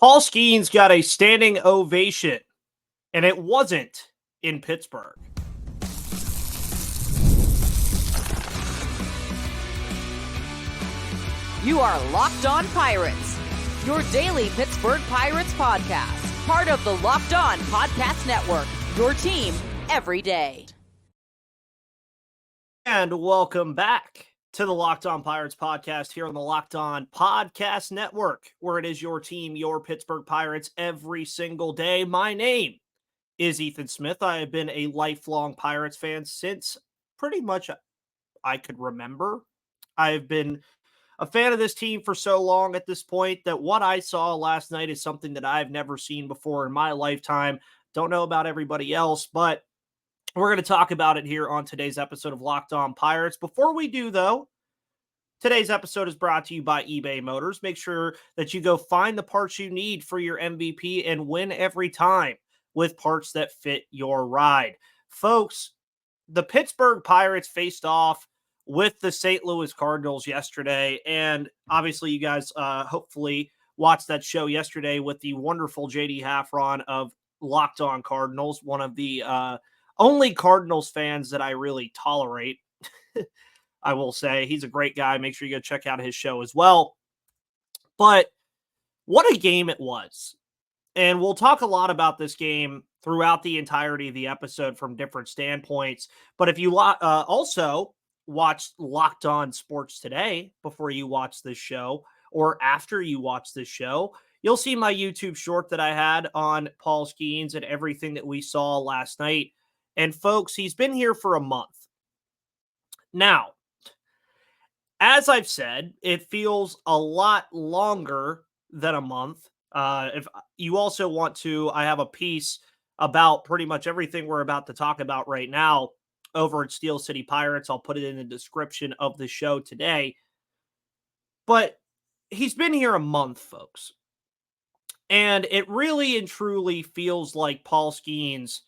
Paul Skenes got a standing ovation, and it wasn't in Pittsburgh. You are Locked On Pirates, your daily Pittsburgh Pirates podcast, part of the Locked On Podcast Network, your team every day. And welcome back to the Locked On Pirates podcast here on the Locked On Podcast Network, where it is your team, your Pittsburgh Pirates, every single day. My name is Ethan Smith. I have been a lifelong Pirates fan since pretty much I could remember. I've been a fan of this team for so long at this point that what I saw last night is something that I've never seen before in my lifetime. Don't know about everybody else, but we're going to talk about it here on today's episode of Locked On Pirates. Before we do, though, today's episode is brought to you by eBay Motors. Make sure that you go find the parts you need for your MVP and win every time with parts that fit your ride. Folks, the Pittsburgh Pirates faced off with the St. Louis Cardinals yesterday, and obviously you guys hopefully watched that show yesterday with the wonderful JD Haffron of Locked On Cardinals, one of the only Cardinals fans that I really tolerate. I will say he's a great guy. Make sure you go check out his show as well. But what a game it was. And we'll talk a lot about this game throughout the entirety of the episode from different standpoints. But if you also watch Locked On Sports Today before you watch this show or after you watch this show, you'll see my YouTube short that I had on Paul Skenes and everything that we saw last night. And folks, he's been here for a month. Now, as I've said, it feels a lot longer than a month. If you also want to, I have a piece about pretty much everything we're about to talk about right now over at Steel City Pirates. I'll put it in the description of the show today. But he's been here a month, folks. And it really and truly feels like Paul Skenes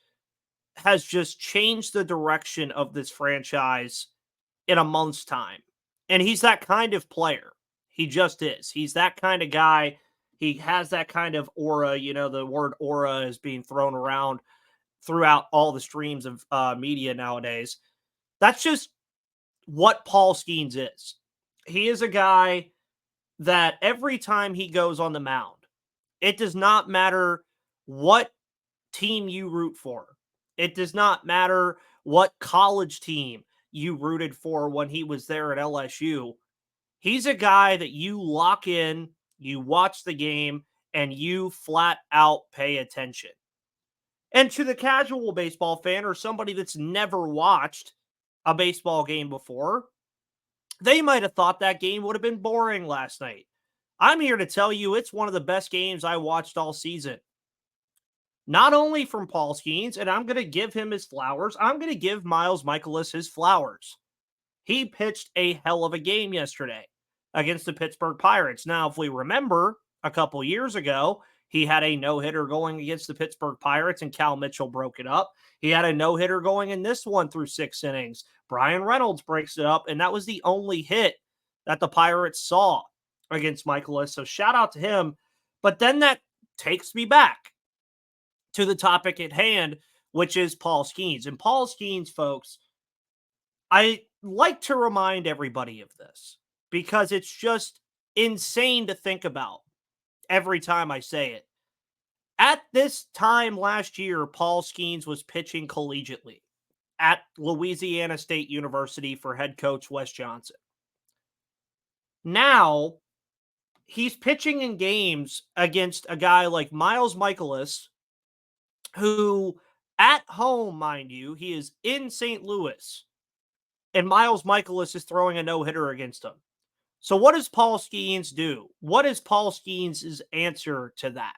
has just changed the direction of this franchise in a month's time. And he's that kind of player. He just is. He's that kind of guy. He has that kind of aura. You know, the word aura is being thrown around throughout all the streams of media nowadays. That's just what Paul Skenes is. He is a guy that every time he goes on the mound, it does not matter what team you root for. It does not matter what college team you rooted for when he was there at LSU. He's a guy that you lock in, you watch the game, and you flat out pay attention. And to the casual baseball fan or somebody that's never watched a baseball game before, they might have thought that game would have been boring last night. I'm here to tell you it's one of the best games I watched all season. Not only from Paul Skenes, and I'm going to give him his flowers, I'm going to give Miles Mikolas his flowers. He pitched a hell of a game yesterday against the Pittsburgh Pirates. Now, if we remember, a couple years ago, he had a no-hitter going against the Pittsburgh Pirates, and Cal Mitchell broke it up. He had a no-hitter going in this one through 6 innings. Brian Reynolds breaks it up, and that was the only hit that the Pirates saw against Mikolas. So shout out to him. But then that takes me back to the topic at hand, which is Paul Skenes. And Paul Skenes, folks, I like to remind everybody of this because it's just insane to think about every time I say it. At this time last year, Paul Skenes was pitching collegiately at Louisiana State University for head coach Wes Johnson. Now, he's pitching in games against a guy like Miles Mikolas, who at home, mind you, he is in St. Louis, and Miles Mikolas is throwing a no-hitter against him. So what does Paul Skenes do? What is Paul Skenes' answer to that?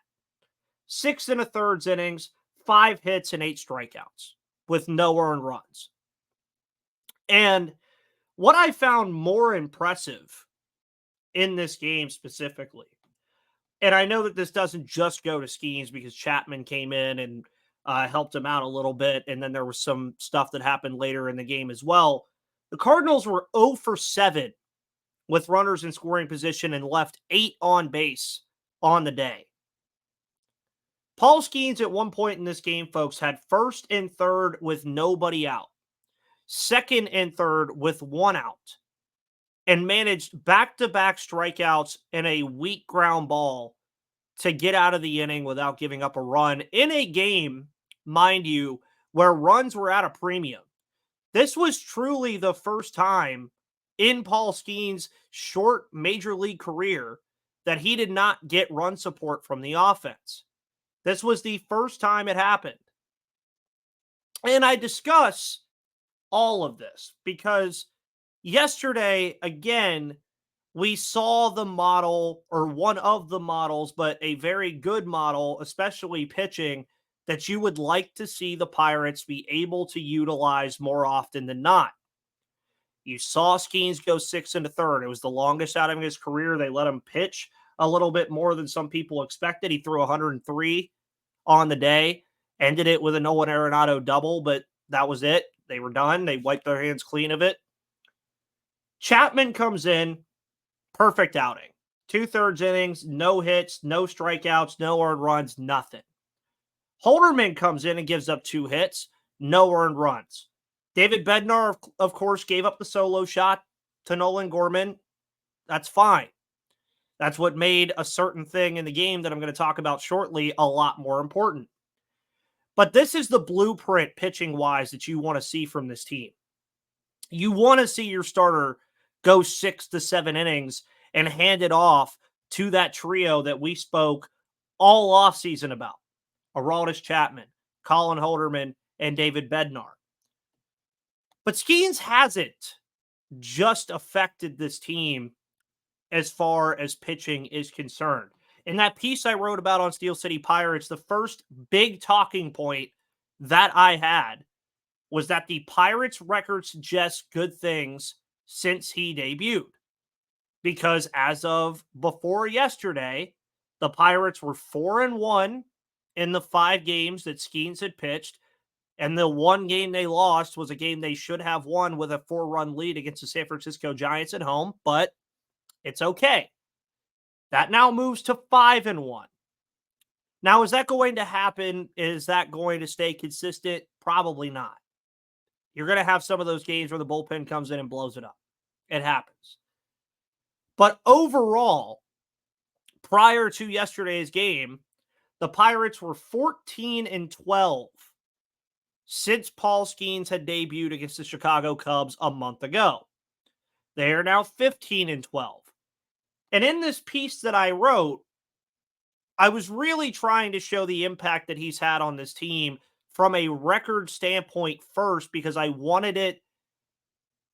6 1/3 innings, 5 hits, and 8 strikeouts with no earned runs. And what I found more impressive in this game specifically, and I know that this doesn't just go to Skenes because Chapman came in and helped him out a little bit, and then there was some stuff that happened later in the game as well. The Cardinals were 0 for 7 with runners in scoring position and left 8 on base on the day. Paul Skenes at one point in this game, folks, had first and third with nobody out, second and third with one out, and managed back-to-back strikeouts and a weak ground ball to get out of the inning without giving up a run in a game, mind you, where runs were at a premium. This was truly the first time in Paul Skenes' short major league career that he did not get run support from the offense. This was the first time it happened. And I discuss all of this because yesterday, again, we saw the model, or one of the models, but a very good model, especially pitching, that you would like to see the Pirates be able to utilize more often than not. You saw Skenes go 6 1/3. It was the longest outing of his career. They let him pitch a little bit more than some people expected. He threw 103 on the day, ended it with a Nolan Arenado double, but that was it. They were done. They wiped their hands clean of it. Chapman comes in, perfect outing. 2/3 innings, no hits, no strikeouts, no earned runs, nothing. Holderman comes in and gives up 2 hits, no earned runs. David Bednar, of course, gave up the solo shot to Nolan Gorman. That's fine. That's what made a certain thing in the game that I'm going to talk about shortly a lot more important. But this is the blueprint pitching-wise that you want to see from this team. You want to see your starter go 6 to 7 innings and hand it off to that trio that we spoke all offseason about. Aroldis Chapman, Colin Holderman, and David Bednar. But Skenes hasn't just affected this team as far as pitching is concerned. In that piece I wrote about on Steel City Pirates, the first big talking point that I had was that the Pirates' record suggests good things since he debuted. Because as of before yesterday, the Pirates were 4-1 in the 5 games that Skenes had pitched. And the one game they lost was a game they should have won with a 4-run lead against the San Francisco Giants at home, but it's okay. That now moves to 5-1. Now, is that going to happen? Is that going to stay consistent? Probably not. You're going to have some of those games where the bullpen comes in and blows it up. It happens. But overall, prior to yesterday's game, the Pirates were 14-12 since Paul Skenes had debuted against the Chicago Cubs a month ago. They are now 15-12. And in this piece that I wrote, I was really trying to show the impact that he's had on this team from a record standpoint first, because I wanted it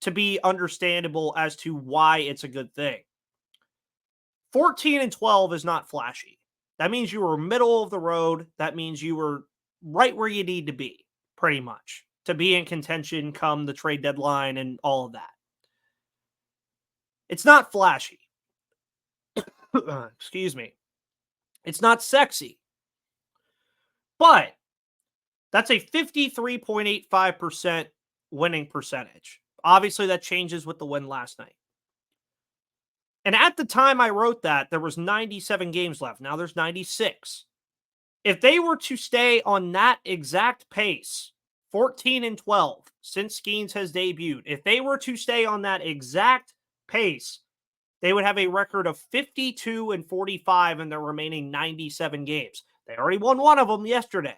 to be understandable as to why it's a good thing. 14-12 is not flashy. That means you were middle of the road. That means you were right where you need to be, pretty much, to be in contention come the trade deadline and all of that. It's not flashy. Excuse me. It's not sexy. But that's a 53.85% winning percentage. Obviously, that changes with the win last night. And at the time I wrote that, there was 97 games left. Now there's 96. If they were to stay on that exact pace, 14-12, since Skenes has debuted, if they were to stay on that exact pace, they would have a record of 52-45 in their remaining 97 games. They already won one of them yesterday.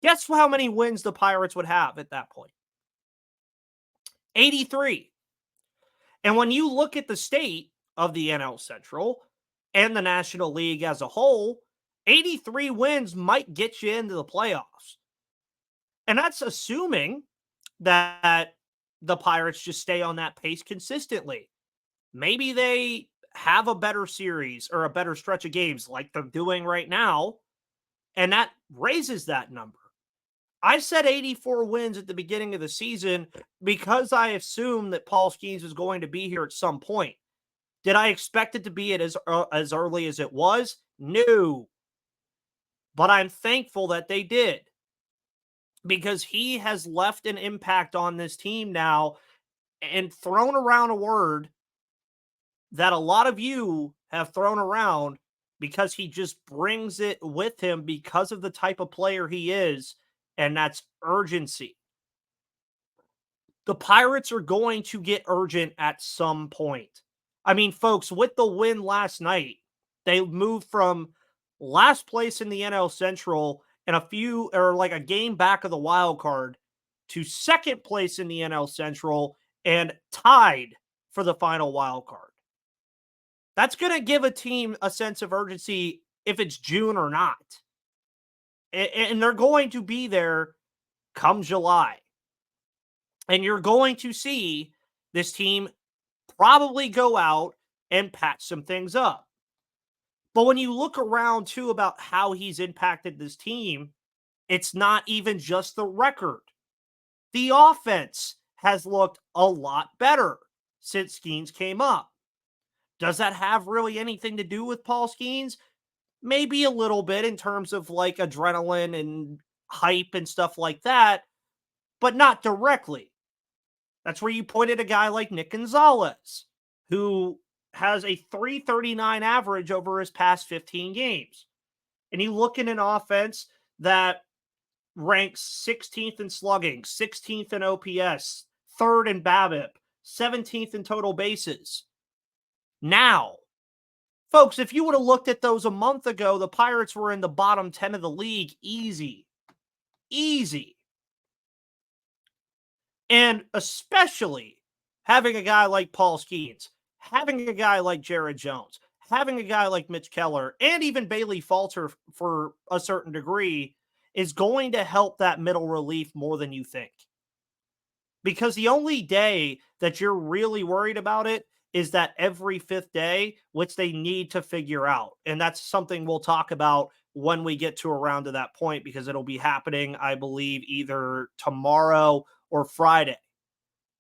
Guess how many wins the Pirates would have at that point? 83. And when you look at the state of the NL Central and the National League as a whole, 83 wins might get you into the playoffs. And that's assuming that the Pirates just stay on that pace consistently. Maybe they have a better series or a better stretch of games like they're doing right now, and that raises that number. I said 84 wins at the beginning of the season because I assumed that Paul Skenes was going to be here at some point. Did I expect it to be as early as it was? No. But I'm thankful that they did, because he has left an impact on this team now and thrown around a word that a lot of you have thrown around, because he just brings it with him because of the type of player he is, and that's urgency. The Pirates are going to get urgent at some point. I mean, folks, with the win last night, they moved from last place in the NL Central and a game back of the wild card to second place in the NL Central and tied for the final wild card. That's going to give a team a sense of urgency if it's June or not. And they're going to be there come July. And you're going to see this team probably go out and patch some things up. But when you look around, too, about how he's impacted this team, it's not even just the record. The offense has looked a lot better since Skenes came up. Does that have really anything to do with Paul Skenes? Maybe a little bit in terms of like adrenaline and hype and stuff like that, but not directly. That's where you pointed a guy like Nick Gonzalez, who has a 339 average over his past 15 games. And you look at an offense that ranks 16th in slugging, 16th in OPS, 3rd in BABIP, 17th in total bases. Now, folks, if you would have looked at those a month ago, the Pirates were in the bottom 10 of the league. Easy. And especially having a guy like Paul Skenes, having a guy like Jared Jones, having a guy like Mitch Keller, and even Bailey Falter for a certain degree is going to help that middle relief more than you think. Because the only day that you're really worried about it is that every 5th day, which they need to figure out. And that's something we'll talk about when we get to around to that point, because it'll be happening, I believe, either tomorrow or Friday.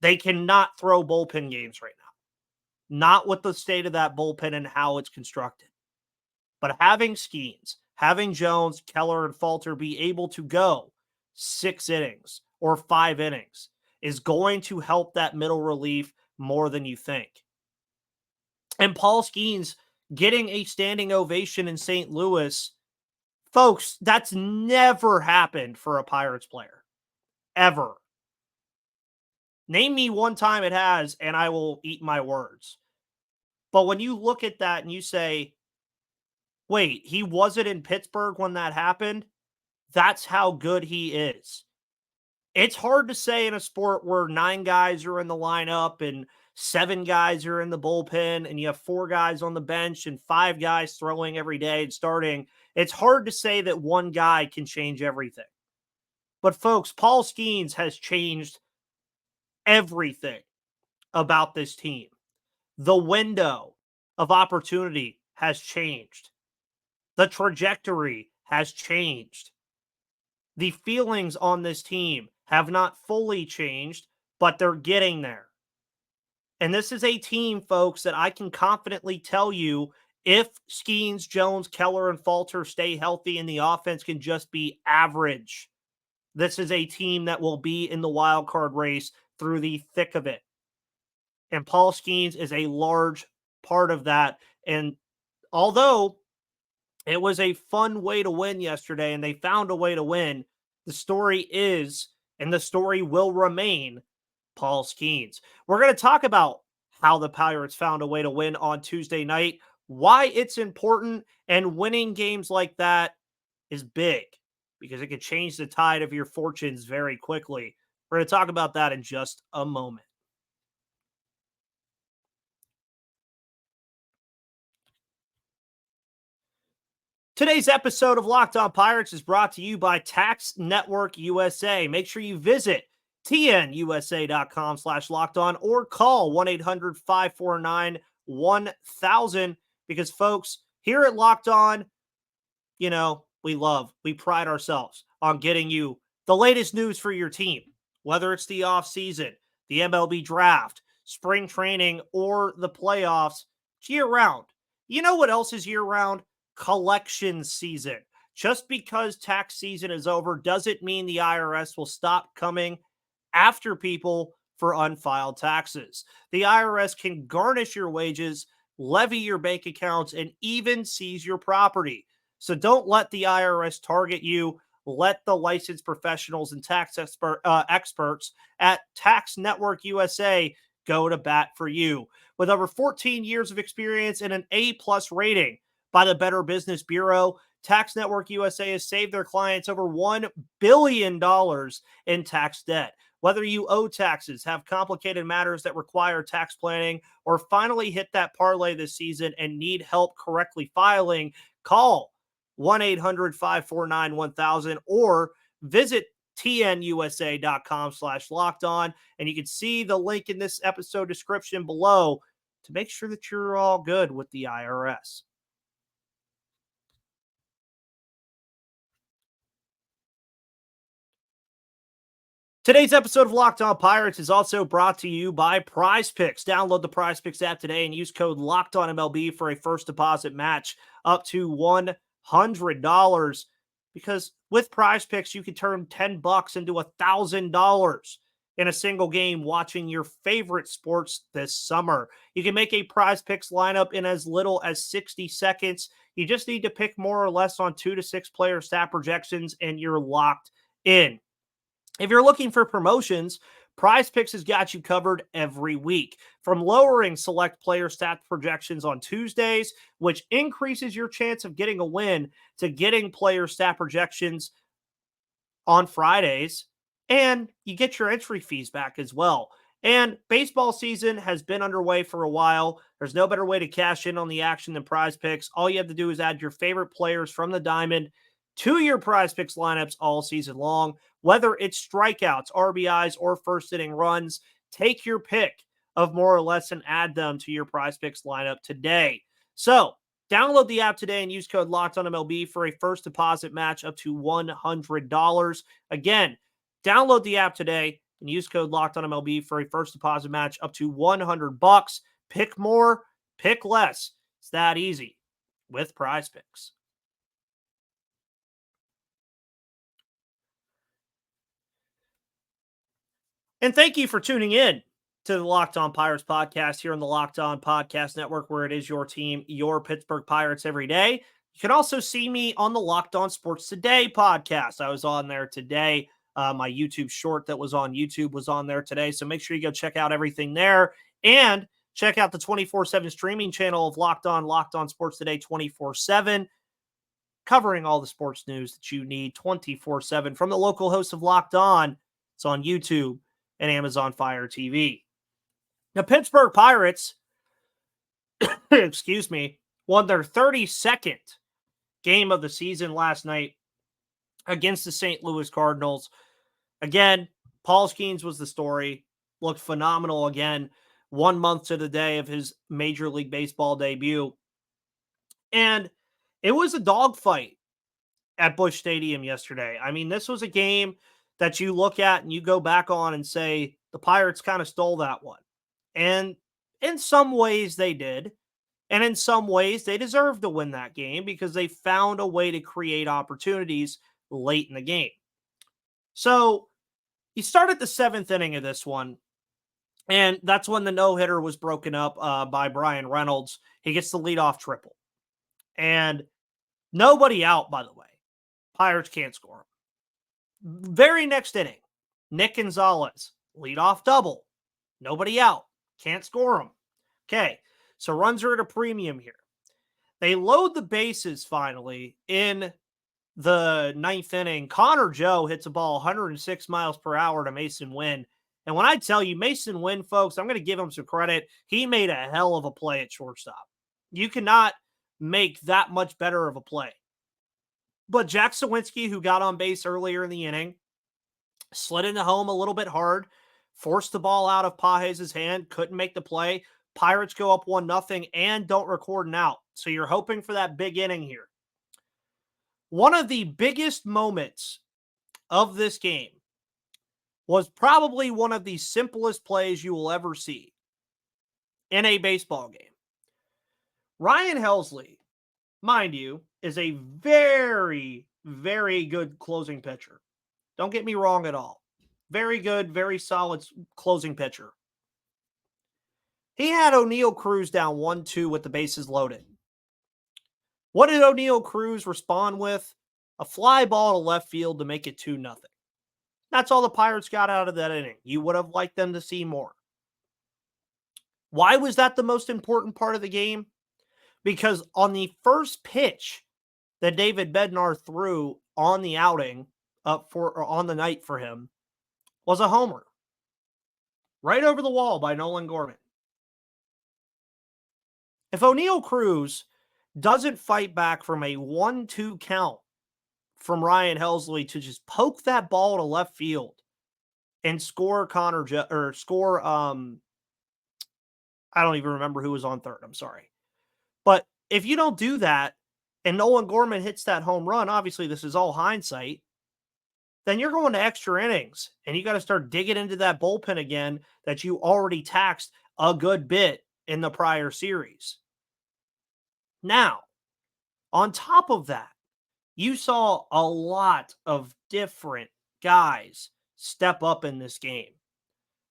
They cannot throw bullpen games right now. Not with the state of that bullpen and how it's constructed. But having Skenes, having Jones, Keller, and Falter be able to go 6 innings or 5 innings is going to help that middle relief more than you think. And Paul Skenes getting a standing ovation in St. Louis, folks, that's never happened for a Pirates player. Ever. Name me one time it has, and I will eat my words. But when you look at that and you say, wait, he wasn't in Pittsburgh when that happened? That's how good he is. It's hard to say in a sport where 9 guys are in the lineup and 7 guys are in the bullpen and you have 4 guys on the bench and 5 guys throwing every day and starting. It's hard to say that one guy can change everything. But folks, Paul Skenes has changed everything about this team. The window of opportunity has changed. The trajectory has changed. The feelings on this team have not fully changed, but they're getting there. And this is a team, folks, that I can confidently tell you, if Skenes, Jones, Keller, and Falter stay healthy and the offense can just be average, this is a team that will be in the wild card race through the thick of it. And Paul Skenes is a large part of that. And although it was a fun way to win yesterday and they found a way to win, the story is, and the story will remain, Paul Skenes. We're going to talk about how the Pirates found a way to win on Tuesday night, why it's important, and winning games like that is big because it can change the tide of your fortunes very quickly. We're going to talk about that in just a moment. Today's episode of Locked On Pirates is brought to you by Tax Network USA. Make sure you visit tnusa.com/lockedon or call 1-800-549-1000 because, folks, here at Locked On, we pride ourselves on getting you the latest news for your team, whether it's the offseason, the MLB draft, spring training, or the playoffs. It's year-round. You know what else is year-round? Collection season. Just because tax season is over doesn't mean the IRS will stop coming after people for unfiled taxes. The IRS can garnish your wages levy your bank accounts, and even seize your property. So don't let the IRS target you. Let the licensed professionals and tax experts at Tax Network USA go to bat for you. With over 14 years of experience and an A-plus rating by the Better Business Bureau, Tax Network USA has saved their clients over $1 billion in tax debt. Whether you owe taxes, have complicated matters that require tax planning, or finally hit that parlay this season and need help correctly filing, call 1-800-549-1000 or visit tnusa.com/locked-on. And you can see the link in this episode description below to make sure that you're all good with the IRS. Today's episode of Locked On Pirates is also brought to you by Prize Picks. Download the Prize Picks app today and use code LOCKEDONMLB for a first deposit match up to $100. Because with Prize Picks, you can turn $10 into $1,000 in a single game watching your favorite sports this summer. You can make a Prize Picks lineup in as little as 60 seconds. You just need to pick more or less on 2 to 6 player stat projections, and you're locked in. If you're looking for promotions, Prize Picks has got you covered every week. From lowering select player stat projections on Tuesdays, which increases your chance of getting a win, to getting player stat projections on Fridays, and you get your entry fees back as well. And baseball season has been underway for a while. There's no better way to cash in on the action than Prize Picks. All you have to do is add your favorite players from the diamond to your Prize Picks lineups all season long. Whether it's strikeouts, RBIs, or first inning runs, take your pick of more or less and add them to your Prize Picks lineup today. So download the app today and use code LOCKEDONMLB for a first deposit match up to $100. Again, download the app today and use code LOCKEDONMLB for a first deposit match up to $100. Pick more, pick less. It's that easy with Prize Picks. And thank you for tuning in to the Locked On Pirates podcast here on the Locked On Podcast Network, where it is your team, your Pittsburgh Pirates every day. You can also see me on the Locked On Sports Today podcast. I was on there today. My YouTube short that was on YouTube was on there today. So make sure you go check out everything there and check out the 24/7 streaming channel of Locked On Sports Today 24/7, covering all the sports news that you need 24/7 from the local hosts of Locked On. It's on YouTube and Amazon Fire TV. The Pittsburgh Pirates, excuse me, won their 32nd game of the season last night against the St. Louis Cardinals. Again, Paul Skenes was the story. Looked phenomenal again, 1 month to the day of his Major League Baseball debut. And it was a dogfight at Busch Stadium yesterday. I mean, this was a game that you look at and you go back on and say, the Pirates kind of stole that one. And in some ways they did. And in some ways they deserved to win that game because they found a way to create opportunities late in the game. So you start at the 7th inning of this one, and that's when the no-hitter was broken up by Brian Reynolds. He gets the leadoff triple. And nobody out, by the way. Pirates can't score him. Very next inning, Nick Gonzalez, leadoff double. Nobody out. Can't score him. Okay, so runs are at a premium here. They load the bases finally in the 9th inning. Connor Joe hits a ball 106 miles per hour to Mason Wynn. And when I tell you Mason Wynn, folks, I'm going to give him some credit. He made a hell of a play at shortstop. You cannot make that much better of a play. But Jack Sawinski, who got on base earlier in the inning, slid into home a little bit hard, forced the ball out of Pages' hand, couldn't make the play. Pirates go up 1-0 and don't record an out. So you're hoping for that big inning here. One of the biggest moments of this game was probably one of the simplest plays you will ever see in a baseball game. Ryan Helsley, mind you, is a very, very good closing pitcher. Don't get me wrong at all. Very good, very solid closing pitcher. He had O'Neal Cruz down 1-2 with the bases loaded. What did O'Neal Cruz respond with? A fly ball to left field to make it 2-0. That's all the Pirates got out of that inning. You would have liked them to see more. Why was that the most important part of the game? Because on the first pitch that David Bednar threw on the outing on the night for him was a homer. Right over the wall by Nolan Gorman. If O'Neal Cruz doesn't fight back from a 1-2 count from Ryan Helsley to just poke that ball to left field and score I don't even remember who was on third. I'm sorry. But if you don't do that and Nolan Gorman hits that home run, obviously this is all hindsight, then you're going to extra innings and you got to start digging into that bullpen again that you already taxed a good bit in the prior series. Now, on top of that, you saw a lot of different guys step up in this game.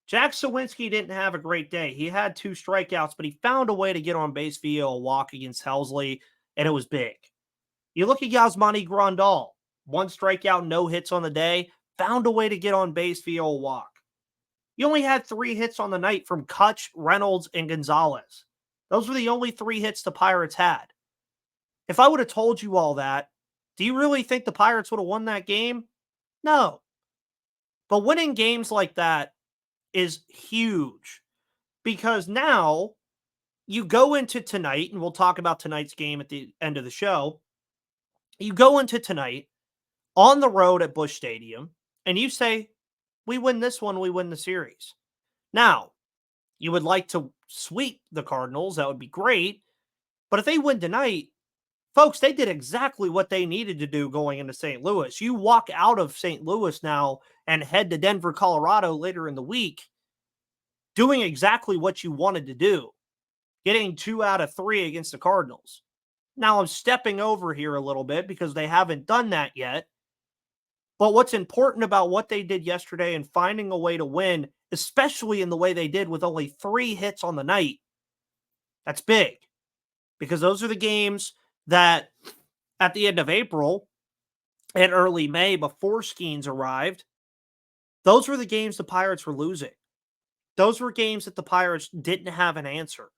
Jack Sawinski didn't have a great day. He had 2 strikeouts, but he found a way to get on base via a walk against Helsley, and it was big. You look at Yasmani Grandal, 1 strikeout, no hits on the day, found a way to get on base via a walk. You only had 3 hits on the night from Kutch, Reynolds, and Gonzalez. Those were the only 3 hits the Pirates had. If I would have told you all that, do you really think the Pirates would have won that game? No. But winning games like that is huge because now you go into tonight, and we'll talk about tonight's game at the end of the show. You go into tonight on the road at Busch Stadium, and you say, we win this one, we win the series. Now, you would like to sweep the Cardinals. That would be great. But if they win tonight, folks, they did exactly what they needed to do going into St. Louis. You walk out of St. Louis now and head to Denver, Colorado later in the week, doing exactly what you wanted to do, getting 2 out of 3 against the Cardinals. Now, I'm stepping over here a little bit because they haven't done that yet. But what's important about what they did yesterday and finding a way to win, especially in the way they did with only 3 hits on the night, that's big. Because those are the games that at the end of April and early May before Skenes arrived, those were the games the Pirates were losing. Those were games that the Pirates didn't have an answer.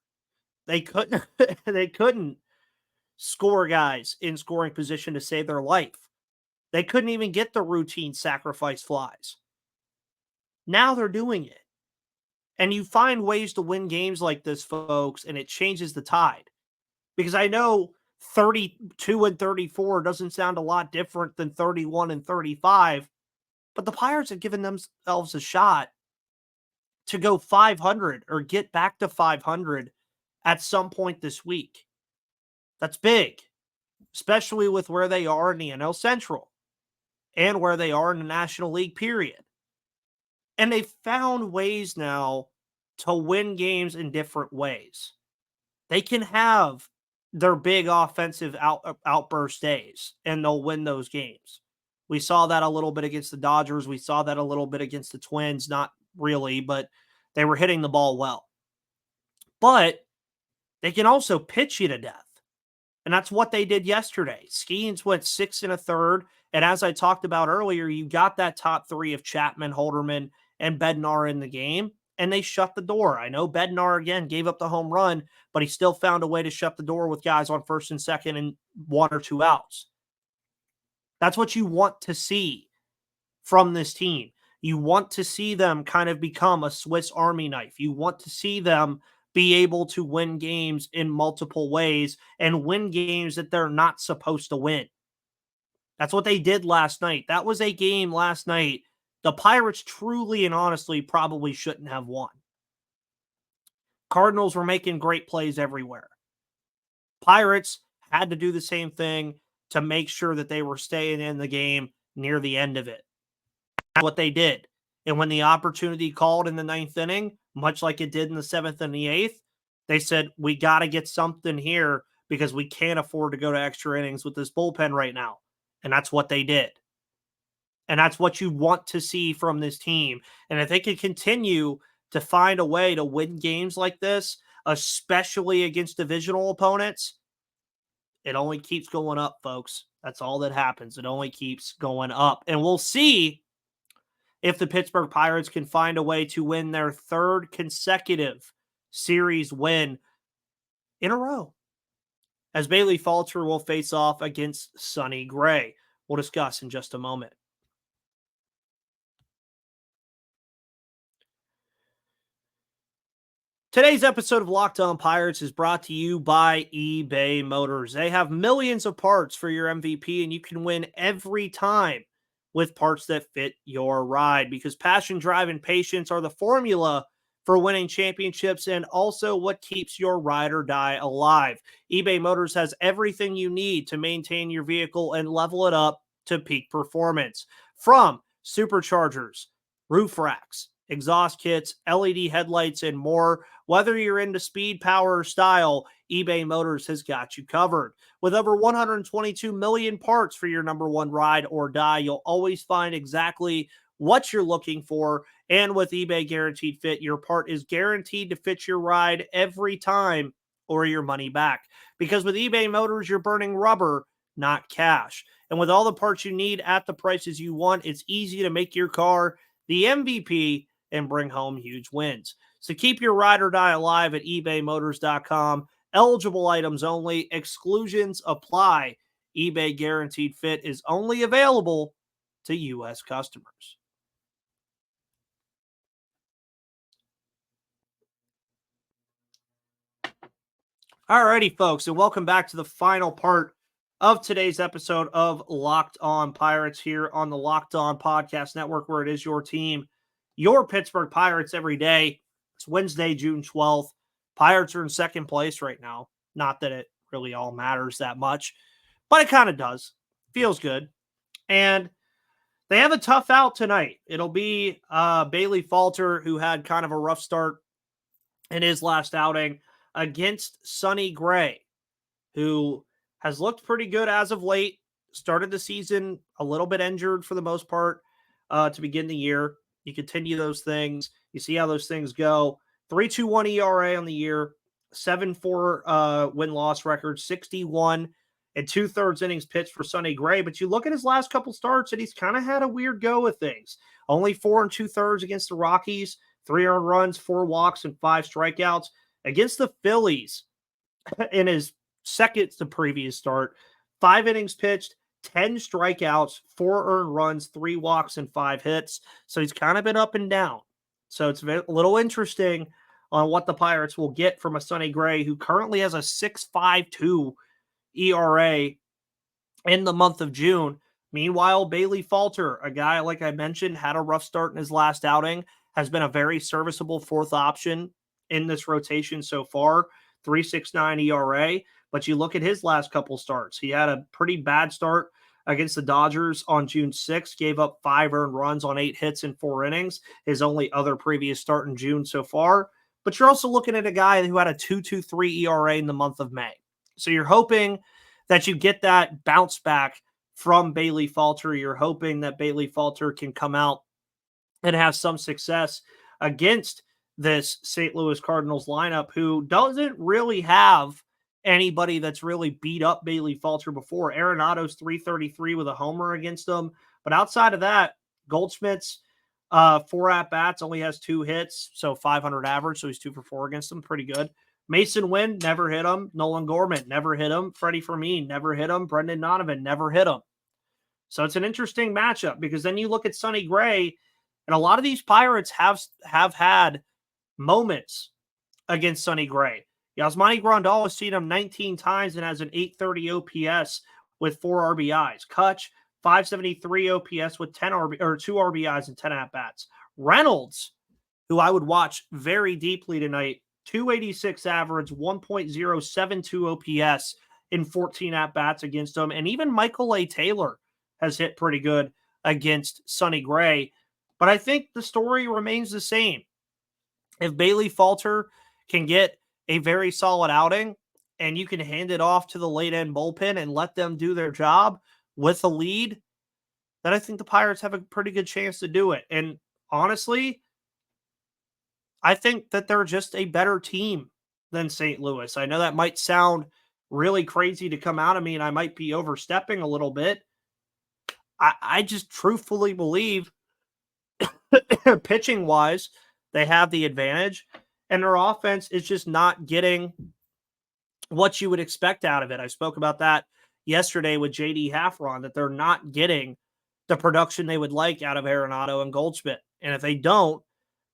They couldn't score guys in scoring position to save their life. They couldn't even get the routine sacrifice flies. Now they're doing it. And you find ways to win games like this, folks, and it changes the tide. Because I know 32-34 doesn't sound a lot different than 31-35, but the Pirates have given themselves a shot to go 500 or get back to 500 at some point this week. That's big, especially with where they are in the NL Central and where they are in the National League period. And they've found ways now to win games in different ways. They can have their big offensive outburst days, and they'll win those games. We saw that a little bit against the Dodgers. We saw that a little bit against the Twins. Not really, but they were hitting the ball well. But they can also pitch you to death. And that's what they did yesterday. Skenes went 6 1/3. And as I talked about earlier, you got that top 3 of Chapman, Holderman, and Bednar in the game, and they shut the door. I know Bednar, again, gave up the home run, but he still found a way to shut the door with guys on first and second and 1 or 2 outs. That's what you want to see from this team. You want to see them kind of become a Swiss Army knife. You want to see them be able to win games in multiple ways and win games that they're not supposed to win. That's what they did last night. That was a game last night the Pirates truly and honestly probably shouldn't have won. Cardinals were making great plays everywhere. Pirates had to do the same thing to make sure that they were staying in the game near the end of it. That's what they did. And when the opportunity called in the 9th inning, much like it did in the 7th and the 8th, they said, we got to get something here because we can't afford to go to extra innings with this bullpen right now. And that's what they did. And that's what you want to see from this team. And if they can continue to find a way to win games like this, especially against divisional opponents, it only keeps going up, folks. That's all that happens. It only keeps going up. And we'll see if the Pittsburgh Pirates can find a way to win their third consecutive series win in a row, as Bailey Falter will face off against Sonny Gray. We'll discuss in just a moment. Today's episode of Locked On Pirates is brought to you by eBay Motors. They have millions of parts for your MVP, and you can win every time with parts that fit your ride, because passion, drive, and patience are the formula for winning championships and also what keeps your ride or die alive. eBay Motors has everything you need to maintain your vehicle and level it up to peak performance. From superchargers, roof racks, exhaust kits, LED headlights, and more. Whether you're into speed, power, or style, eBay Motors has got you covered. With over 122 million parts for your number one ride or die, you'll always find exactly what you're looking for. And with eBay Guaranteed Fit, your part is guaranteed to fit your ride every time or your money back. Because with eBay Motors, you're burning rubber, not cash. And with all the parts you need at the prices you want, it's easy to make your car the MVP and bring home huge wins. So keep your ride or die alive at ebaymotors.com. Eligible items only. Exclusions apply. eBay Guaranteed Fit is only available to U.S. customers. Alrighty, folks, and welcome back to the final part of today's episode of Locked On Pirates here on the Locked On Podcast Network, where it is your team, your Pittsburgh Pirates every day. It's Wednesday, June 12th. Pirates are in second place right now. Not that it really all matters that much, but it kind of does. Feels good. And they have a tough out tonight. It'll be Bailey Falter, who had kind of a rough start in his last outing, against Sonny Gray, who has looked pretty good as of late. Started the season a little bit injured for the most part to begin the year. You continue those things. You see how those things go. 3.21 ERA on the year, 7.4 win-loss record, 61 and 2/3 innings pitched for Sonny Gray. But you look at his last couple starts, and he's kind of had a weird go with things. Only 4 2/3 against the Rockies, 3 earned runs, 4 walks, and 5 strikeouts. Against the Phillies, in his second to previous start, 5 innings pitched, 10 strikeouts, 4 earned runs, 3 walks, and 5 hits. So he's kind of been up and down. So it's a little interesting on what the Pirates will get from a Sonny Gray, who currently has a 6.52 ERA in the month of June. Meanwhile, Bailey Falter, a guy, like I mentioned, had a rough start in his last outing, has been a very serviceable fourth option in this rotation so far, 3.69 ERA. But you look at his last couple starts. He had a pretty bad start against the Dodgers on June 6th, gave up 5 earned runs on 8 hits in 4 innings, his only other previous start in June so far. But you're also looking at a guy who had a 2.23 ERA in the month of May. So you're hoping that you get that bounce back from Bailey Falter. You're hoping that Bailey Falter can come out and have some success against this St. Louis Cardinals lineup, who doesn't really have anybody that's really beat up Bailey Falter before. Arenado's 333 with a homer against them. But outside of that, Goldschmidt's 4 at-bats, only has 2 hits, so 500 average, so he's 2 for 4 against them. Pretty good. Mason Wynn, never hit him. Nolan Gorman, never hit him. Freddie Fermin, never hit him. Brendan Donovan, never hit him. So it's an interesting matchup, because then you look at Sonny Gray, and a lot of these Pirates have had moments against Sonny Gray. Yasmani Grandal has seen him 19 times and has an 830 OPS with 4 RBIs. Kutch, 573 OPS with 2 RBIs and 10 at-bats. Reynolds, who I would watch very deeply tonight, 286 average, 1.072 OPS in 14 at-bats against him. And even Michael A. Taylor has hit pretty good against Sonny Gray. But I think the story remains the same. If Bailey Falter can get a very solid outing and you can hand it off to the late-end bullpen and let them do their job with a lead, then I think the Pirates have a pretty good chance to do it. And honestly, I think that they're just a better team than St. Louis. I know that might sound really crazy to come out of me, and I might be overstepping a little bit. I just truthfully believe pitching wise, they have the advantage, and their offense is just not getting what you would expect out of it. I spoke about that yesterday with JD Haffron, that they're not getting the production they would like out of Arenado and Goldschmidt. And if they don't,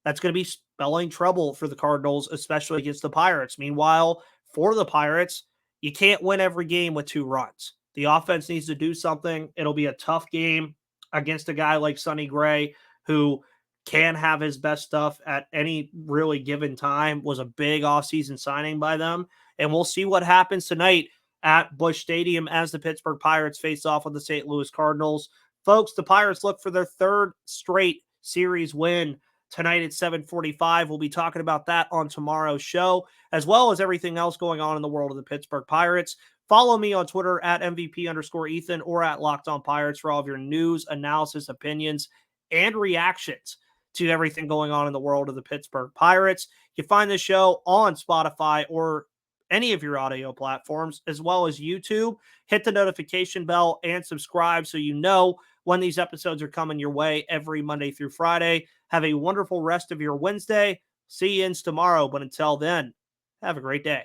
that's going to be spelling trouble for the Cardinals, especially against the Pirates. Meanwhile, for the Pirates, you can't win every game with 2 runs. The offense needs to do something. It'll be a tough game against a guy like Sonny Gray, who can have his best stuff at any really given time, was a big offseason signing by them. And we'll see what happens tonight at Busch Stadium as the Pittsburgh Pirates face off with the St. Louis Cardinals. Folks, the Pirates look for their 3rd straight series win tonight at 7:45. We'll be talking about that on tomorrow's show, as well as everything else going on in the world of the Pittsburgh Pirates. Follow me on Twitter at MVP_Ethan or at Locked On Pirates for all of your news, analysis, opinions, and reactions to everything going on in the world of the Pittsburgh Pirates. You can find this show on Spotify or any of your audio platforms, as well as YouTube. Hit the notification bell and subscribe so you know when these episodes are coming your way every Monday through Friday. Have a wonderful rest of your Wednesday. See you tomorrow. But until then, have a great day.